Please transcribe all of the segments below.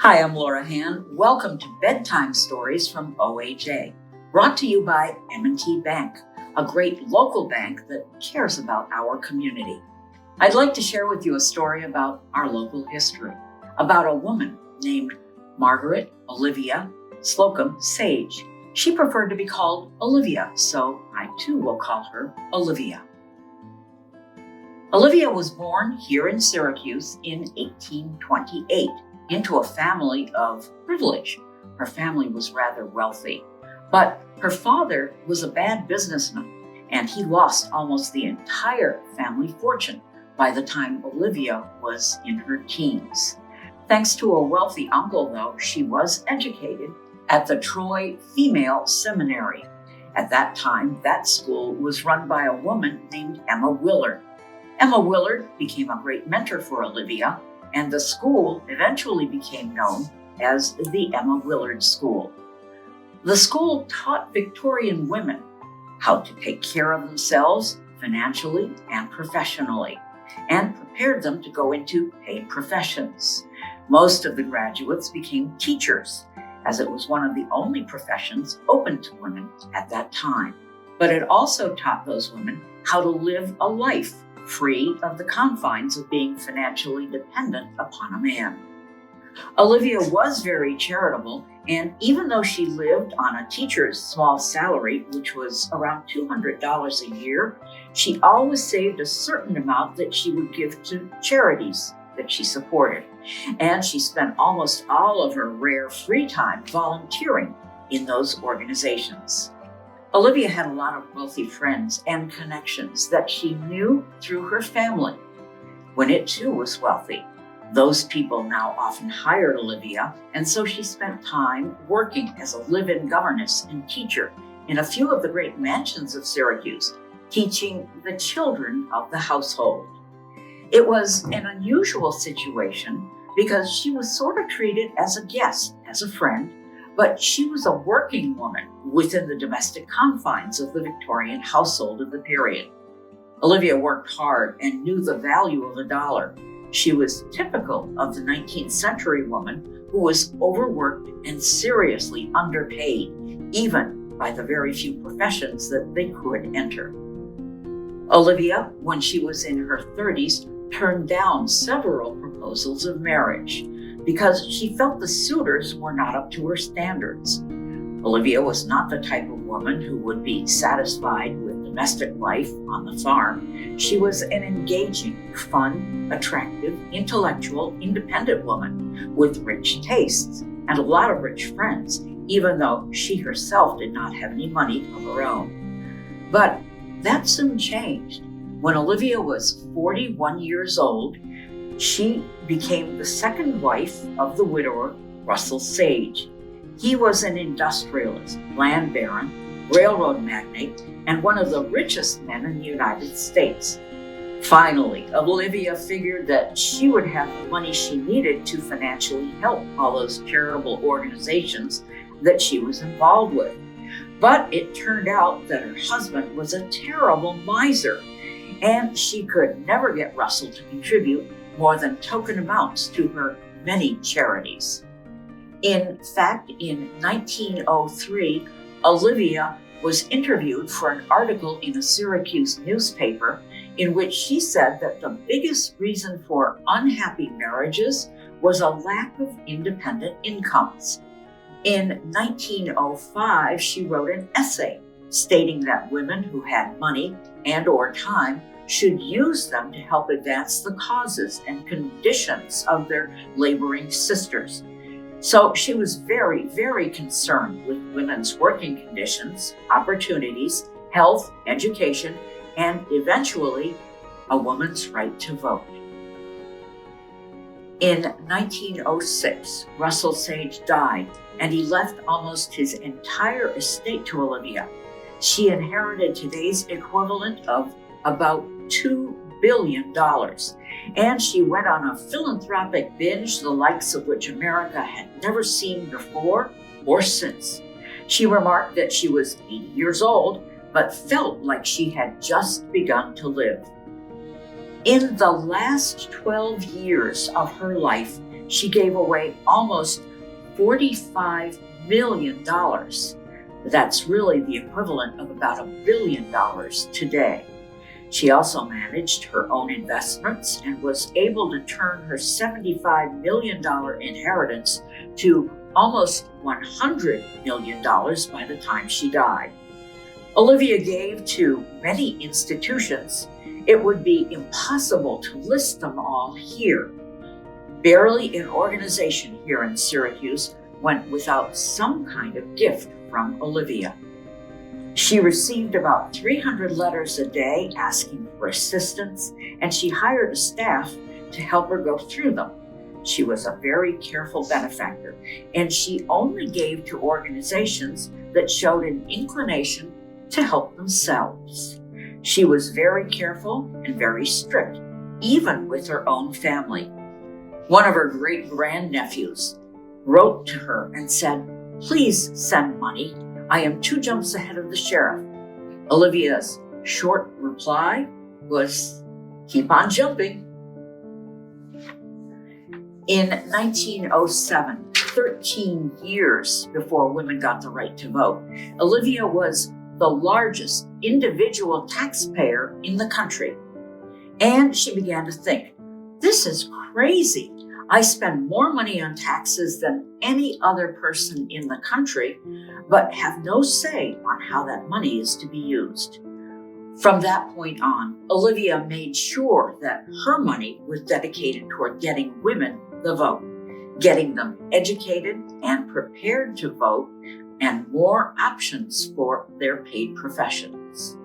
Hi, I'm Laura Han. Welcome to Bedtime Stories from OHA, brought to you by M&T Bank, a great local bank that cares about our community. I'd like to share with you a story about our local history, about a woman named Margaret Olivia Slocum Sage. She preferred to be called Olivia, so I too will call her Olivia. Olivia was born here in Syracuse in 1828. Into a family of privilege. Her family was rather wealthy, but her father was a bad businessman, and he lost almost the entire family fortune by the time Olivia was in her teens. Thanks to a wealthy uncle, though, she was educated at the Troy Female Seminary. At that time, that school was run by a woman named Emma Willard. Emma Willard became a great mentor for Olivia, and the school eventually became known as the Emma Willard School. The school taught Victorian women how to take care of themselves financially and professionally, and prepared them to go into paid professions. Most of the graduates became teachers, as it was one of the only professions open to women at that time. But it also taught those women how to live a life free of the confines of being financially dependent upon a man. Olivia was very charitable, and even though she lived on a teacher's small salary, which was around $200 a year, she always saved a certain amount that she would give to charities that she supported. And she spent almost all of her rare free time volunteering in those organizations. Olivia had a lot of wealthy friends and connections that she knew through her family when it too was wealthy. Those people now often hired Olivia, and so she spent time working as a live-in governess and teacher in a few of the great mansions of Syracuse, teaching the children of the household. It was an unusual situation because she was sort of treated as a guest, as a friend, but she was a working woman within the domestic confines of the Victorian household of the period. Olivia worked hard and knew the value of a dollar. She was typical of the 19th century woman who was overworked and seriously underpaid, even by the very few professions that they could enter. Olivia, when she was in her 30s, turned down several proposals of marriage because she felt the suitors were not up to her standards. Olivia was not the type of woman who would be satisfied with domestic life on the farm. She was an engaging, fun, attractive, intellectual, independent woman with rich tastes and a lot of rich friends, even though she herself did not have any money of her own. But that soon changed. When Olivia was 41 years old, she became the second wife of the widower, Russell Sage. He was an industrialist, land baron, railroad magnate, and one of the richest men in the United States. Finally, Olivia figured that she would have the money she needed to financially help all those charitable organizations that she was involved with. But it turned out that her husband was a terrible miser, and she could never get Russell to contribute more than token amounts to her many charities. In fact, in 1903, Olivia was interviewed for an article in a Syracuse newspaper in which she said that the biggest reason for unhappy marriages was a lack of independent incomes. In 1905, she wrote an essay stating that women who had money and/or time should use them to help advance the causes and conditions of their laboring sisters. So she was very, very concerned with women's working conditions, opportunities, health, education, and eventually a woman's right to vote. In 1906, Russell Sage died, and he left almost his entire estate to Olivia. She inherited today's equivalent of about $2 billion. And she went on a philanthropic binge, the likes of which America had never seen before or since. She remarked that she was 80 years old, but felt like she had just begun to live. In the last 12 years of her life, she gave away almost $45 million. That's really the equivalent of about $1 billion today. She also managed her own investments and was able to turn her $75 million inheritance to almost $100 million by the time she died. Olivia gave to many institutions. It would be impossible to list them all here. Barely an organization here in Syracuse went without some kind of gift from Olivia. She received about 300 letters a day asking for assistance, and she hired a staff to help her go through them. She was a very careful benefactor, and she only gave to organizations that showed an inclination to help themselves. She was very careful and very strict, even with her own family. One of her great-grandnephews wrote to her and said, "Please send money. I am 2 jumps ahead of the sheriff." Olivia's short reply was, "Keep on jumping." In 1907, 13 years before women got the right to vote, Olivia was the largest individual taxpayer in the country. And she began to think, this is crazy. I spend more money on taxes than any other person in the country, but have no say on how that money is to be used. From that point on, Olivia made sure that her money was dedicated toward getting women the vote, getting them educated and prepared to vote, and more options for their paid professions.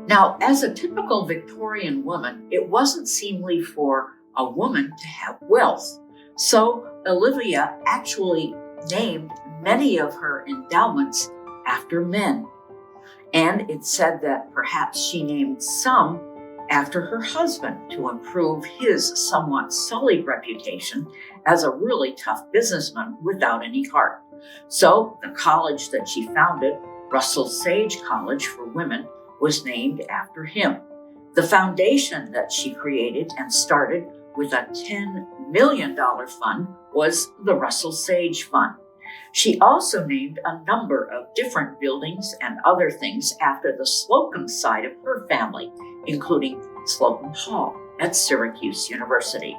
Now, as a typical Victorian woman, it wasn't seemly for a woman to have wealth. So Olivia actually named many of her endowments after men. And it's said that perhaps she named some after her husband to improve his somewhat sullied reputation as a really tough businessman without any heart. So the college that she founded, Russell Sage College for Women, was named after him. The foundation that she created and started with a $10 million fund was the Russell Sage Fund. She also named a number of different buildings and other things after the Slocum side of her family, including Slocum Hall at Syracuse University.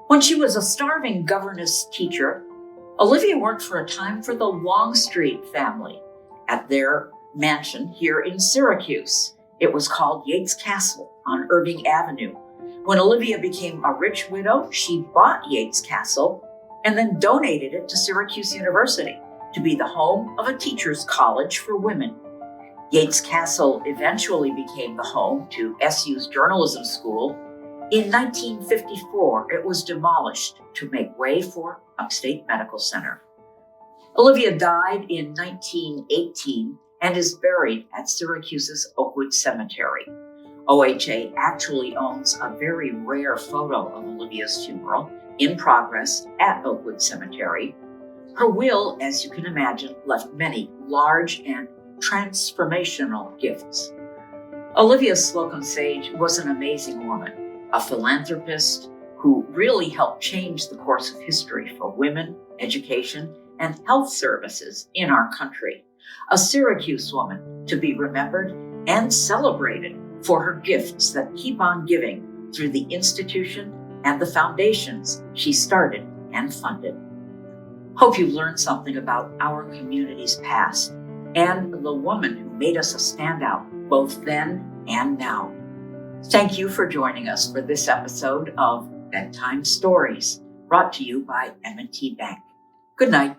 When she was a starving governess teacher, Olivia worked for a time for the Longstreet family at their mansion here in Syracuse. It was called Yates Castle on Irving Avenue. When Olivia became a rich widow, she bought Yates Castle and then donated it to Syracuse University to be the home of a teacher's college for women. Yates Castle eventually became the home to SU's journalism school. In 1954, it was demolished to make way for Upstate Medical Center. Olivia died in 1918 and is buried at Syracuse's Oakwood Cemetery. OHA actually owns a very rare photo of Olivia's funeral in progress at Oakwood Cemetery. Her will, as you can imagine, left many large and transformational gifts. Olivia Slocum Sage was an amazing woman, a philanthropist who really helped change the course of history for women, education, and health services in our country. A Syracuse woman to be remembered and celebrated for her gifts that keep on giving through the institution and the foundations she started and funded. Hope you've learned something about our community's past and the woman who made us a standout both then and now. Thank you for joining us for this episode of Bedtime Stories, brought to you by M&T Bank. Good night.